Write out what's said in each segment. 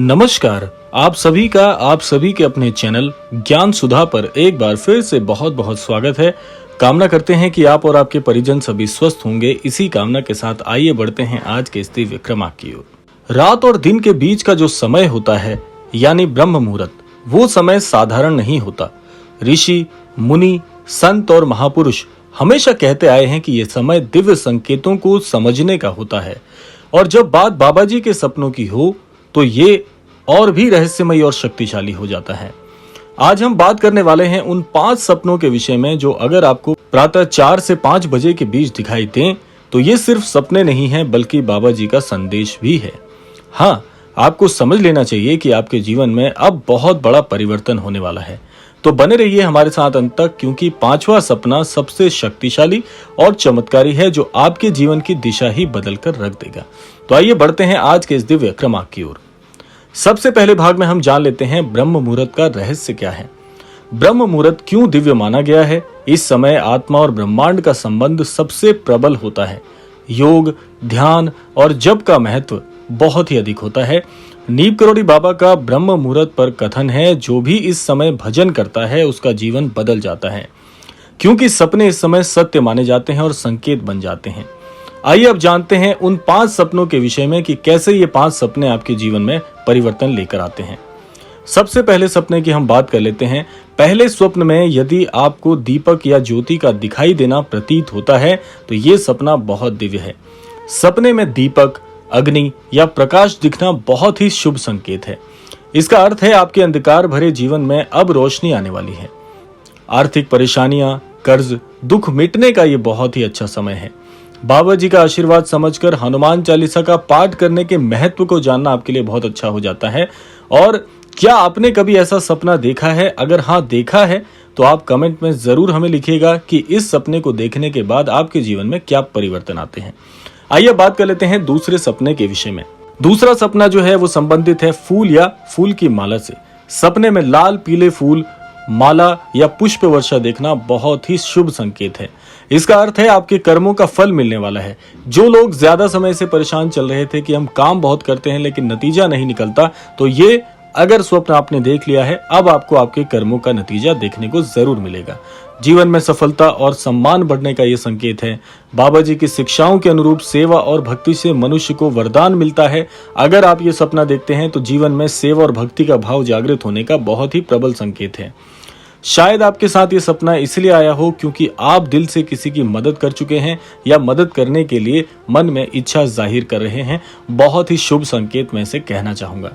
नमस्कार। आप सभी का आप सभी के अपने चैनल ज्ञान सुधा पर एक बार फिर से बहुत बहुत स्वागत है। कामना करते हैं कि आप और आपके परिजन सभी स्वस्थ होंगे। इसी कामना के साथ आइए बढ़ते हैं आज के इस दिव्य क्रमांक की ओर। रात और दिन के बीच का जो समय होता है यानी ब्रह्म मुहूर्त, वो समय साधारण नहीं होता। ऋषि, मुनि, संत और महापुरुष हमेशा कहते आए हैं कि यह समय दिव्य संकेतों को समझने का होता है। और जब बात बाबा जी के सपनों की हो तो ये और भी रहस्यमय और शक्तिशाली हो जाता है। आज हम बात करने वाले हैं उन 5 सपनों के विषय में जो अगर आपको प्रातः 4 से 5 बजे के बीच दिखाई दें तो ये सिर्फ सपने नहीं हैं बल्कि बाबा जी का संदेश भी है। हाँ, आपको समझ लेना चाहिए कि आपके जीवन में अब बहुत बड़ा परिवर्तन होने वाला है। तो बने रहिए हमारे साथ अंत तक, क्योंकि 5वां सपना सबसे शक्तिशाली और चमत्कारी है जो आपके जीवन की दिशा ही बदल कर रख देगा। तो आइए बढ़ते हैं आज के इस दिव्य क्रमांक की ओर। सबसे पहले भाग में हम जान लेते हैं ब्रह्म मुहूर्त का रहस्य क्या है। ब्रह्म मुहूर्त क्यों दिव्य माना गया है? इस समय आत्मा और ब्रह्मांड का संबंध सबसे प्रबल होता है। योग, ध्यान और जप का महत्व बहुत ही अधिक होता है। नीम करोड़ी बाबा का ब्रह्म मुहूर्त पर कथन है, जो भी इस समय भजन करता है उसका जीवन बदल जाता है, क्योंकि सपने इस समय सत्य माने जाते हैं और संकेत बन जाते हैं। आइए अब जानते हैं उन 5 सपनों के विषय में कि कैसे ये 5 सपने आपके जीवन में परिवर्तन लेकर आते हैं। सबसे पहले सपने की हम बात कर लेते हैं। पहले स्वप्न में यदि आपको दीपक या ज्योति का दिखाई देना प्रतीत होता है तो ये सपना बहुत दिव्य है। सपने में दीपक, अग्नि या प्रकाश दिखना बहुत ही शुभ संकेत है। इसका अर्थ है आपके अंधकार भरे जीवन में अब रोशनी आने वाली है। आर्थिक परेशानियां, कर्ज, दुख मिटने का ये बहुत ही अच्छा समय है। बाबा जी का आशीर्वाद समझकर हनुमान चालीसा का पाठ करने के महत्व को जानना आपके लिए बहुत अच्छा हो जाता है। और क्या आपने कभी ऐसा सपना देखा है? अगर हाँ देखा है तो आप कमेंट में जरूर हमें लिखिएगा कि इस सपने को देखने के बाद आपके जीवन में क्या परिवर्तन आते हैं। आइए बात कर लेते हैं दूसरे सपने के विषय में। दूसरा सपना जो है वो संबंधित है फूल या फूल की माला से। सपने में लाल पीले फूल, माला या पुष्प वर्षा देखना बहुत ही शुभ संकेत है। इसका अर्थ है आपके कर्मों का फल मिलने वाला है। जो लोग ज्यादा समय से परेशान चल रहे थे कि हम काम बहुत करते हैं लेकिन नतीजा नहीं निकलता, तो ये अगर स्वप्न आपने देख लिया है, अब आपको आपके कर्मों का नतीजा देखने को जरूर मिलेगा। जीवन में सफलता और सम्मान बढ़ने का ये संकेत है। बाबा जी की शिक्षाओं के अनुरूप सेवा और भक्ति से मनुष्य को वरदान मिलता है। अगर आप ये सपना देखते हैं तो जीवन में सेवा और भक्ति का भाव जागृत होने का बहुत ही प्रबल संकेत है। शायद आपके साथ ये सपना इसलिए आया हो क्योंकि आप दिल से किसी की मदद कर चुके हैं या मदद करने के लिए मन में इच्छा जाहिर कर रहे हैं। बहुत ही शुभ संकेत मैं इसे कहना चाहूंगा।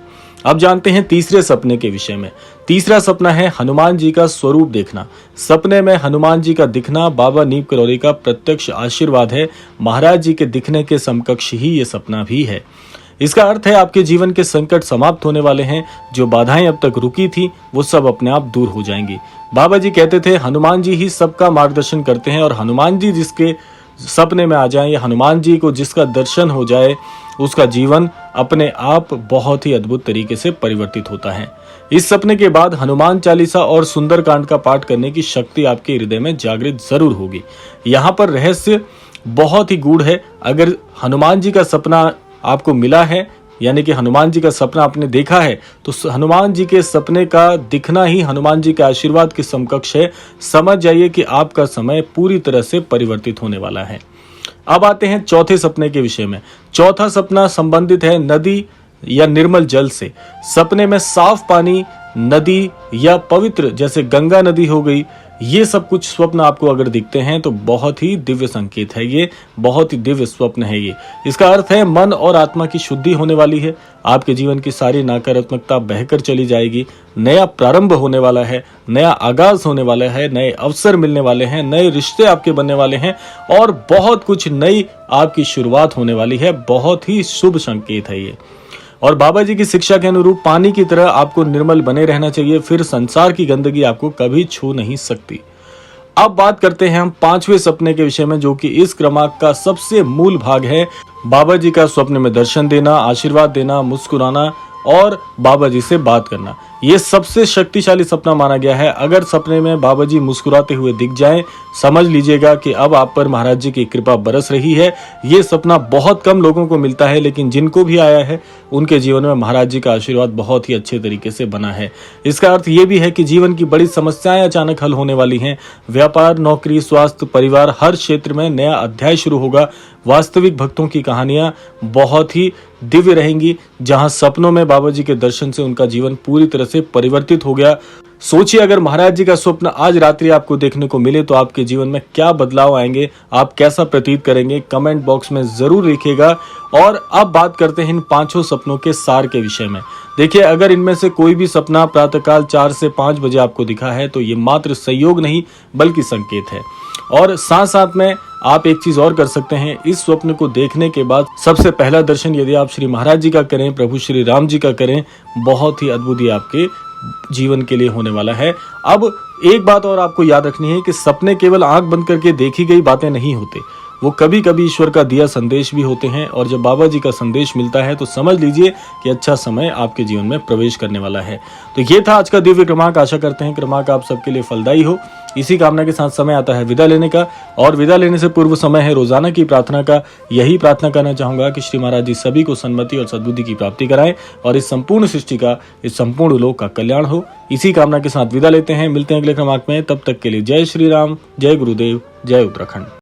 अब जानते हैं तीसरे सपने के विषय में। तीसरा सपना है हनुमान जी का स्वरूप देखना। सपने में हनुमान जी का दिखना बाबा नीम करोड़ी का प्रत्यक्ष आशीर्वाद है। महाराज जी के दिखने के समकक्ष ही ये सपना भी है। इसका अर्थ है आपके जीवन के संकट समाप्त होने वाले हैं। जो बाधाएं अब तक रुकी थी वो सब अपने आप दूर हो जाएंगी। बाबा जी कहते थे हनुमान जी ही सबका मार्गदर्शन करते हैं और हनुमान जी जिसके सपने में आ जाएं या हनुमान जी को जिसका दर्शन हो जाए उसका जीवन अपने आप बहुत ही अद्भुत तरीके से परिवर्तित होता है। इस सपने के बाद हनुमान चालीसा और सुंदरकांड का पाठ करने की शक्ति आपके हृदय में जागृत जरूर होगी। यहाँ पर रहस्य बहुत ही गूढ़ है। अगर हनुमान जी का सपना आपको मिला है यानी कि हनुमान जी का सपना आपने देखा है तो हनुमान जी के सपने का दिखना ही हनुमान जी के आशीर्वाद के समकक्ष है। समझ जाइए कि आपका समय पूरी तरह से परिवर्तित होने वाला है। अब आते हैं चौथे सपने के विषय में। चौथा सपना संबंधित है नदी या निर्मल जल से। सपने में साफ पानी, नदी या पवित्र जैसे गंगा नदी हो गई, ये सब कुछ स्वप्न आपको अगर दिखते हैं तो बहुत ही दिव्य संकेत है। ये बहुत ही दिव्य स्वप्न है। ये इसका अर्थ है मन और आत्मा की शुद्धि होने वाली है। आपके जीवन की सारी नकारात्मकता बहकर चली जाएगी। नया प्रारंभ होने वाला है, नया आगाज होने वाला है, नए अवसर मिलने वाले हैं, नए रिश्ते आपके बनने वाले हैं और बहुत कुछ नई आपकी शुरुआत होने वाली है। बहुत ही शुभ संकेत है ये। और बाबा जी की शिक्षा के अनुरूप पानी की तरह आपको निर्मल बने रहना चाहिए, फिर संसार की गंदगी आपको कभी छू नहीं सकती। अब बात करते हैं हम 5वें सपने के विषय में, जो कि इस क्रमांक का सबसे मूल भाग है। बाबा जी का स्वप्न में दर्शन देना, आशीर्वाद देना, मुस्कुराना और बाबा जी से बात करना। ये सबसे शक्तिशाली सपना माना गया है। अगर सपने में बाबा जी मुस्कुराते हुए दिख जाएं, समझ लीजिएगा कि अब आप पर महाराज जी की कृपा बरस रही है। ये सपना बहुत कम लोगों को मिलता है, लेकिन जिनको भी आया है उनके जीवन में महाराज जी का आशीर्वाद बहुत ही अच्छे तरीके से बना है। इसका अर्थ ये भी है कि जीवन की बड़ी समस्याएं अचानक हल होने वाली हैं। व्यापार, नौकरी, स्वास्थ्य, परिवार, हर क्षेत्र में नया अध्याय शुरू होगा। वास्तविक भक्तों की कहानियां बहुत ही दिव्य रहेंगी, जहां सपनों में बाबा जी के दर्शन से उनका जीवन पूरी तरह से परिवर्तित हो गया। सोचिए, अगर महाराज जी का स्वप्न आज रात्रि आपको देखने को मिले तो आपके जीवन में क्या बदलाव आएंगे, आप कैसा प्रतीत करेंगे, कमेंट बॉक्स में जरूर लिखिएगा। और अब बात करते हैं इन 5 सपनों के सार के विषय में। देखिए, अगर इनमें से कोई भी सपना प्रातःकाल 4 से 5 बजे आपको दिखा है तो ये मात्र संयोग नहीं बल्कि संकेत है। और साथ साथ में आप एक चीज और कर सकते हैं। इस स्वप्न को देखने के बाद सबसे पहला दर्शन यदि आप श्री महाराज जी का करें, प्रभु श्री राम जी का करें, बहुत ही अद्भुत ये आपके जीवन के लिए होने वाला है। अब एक बात और आपको याद रखनी है कि सपने केवल आंख बंद करके देखी गई बातें नहीं होते, वो कभी कभी ईश्वर का दिया संदेश भी होते हैं। और जब बाबा जी का संदेश मिलता है तो समझ लीजिए कि अच्छा समय आपके जीवन में प्रवेश करने वाला है। तो ये था आज का दिव्य क्रमांक। आशा करते हैं क्रमांक आप सबके लिए फलदायी हो। इसी कामना के साथ समय आता है विदा लेने का, और विदा लेने से पूर्व समय है रोजाना की प्रार्थना का। यही प्रार्थना करना चाहूंगा कि श्री महाराज जी सभी को सन्मति और सद्बुद्धि की प्राप्ति कराएं और इस संपूर्ण सृष्टि का, इस संपूर्ण लोक का कल्याण हो। इसी कामना के साथ विदा लेते हैं। मिलते हैं अगले क्रमांक में। तब तक के लिए जय श्री राम, जय गुरुदेव, जय उत्तराखंड।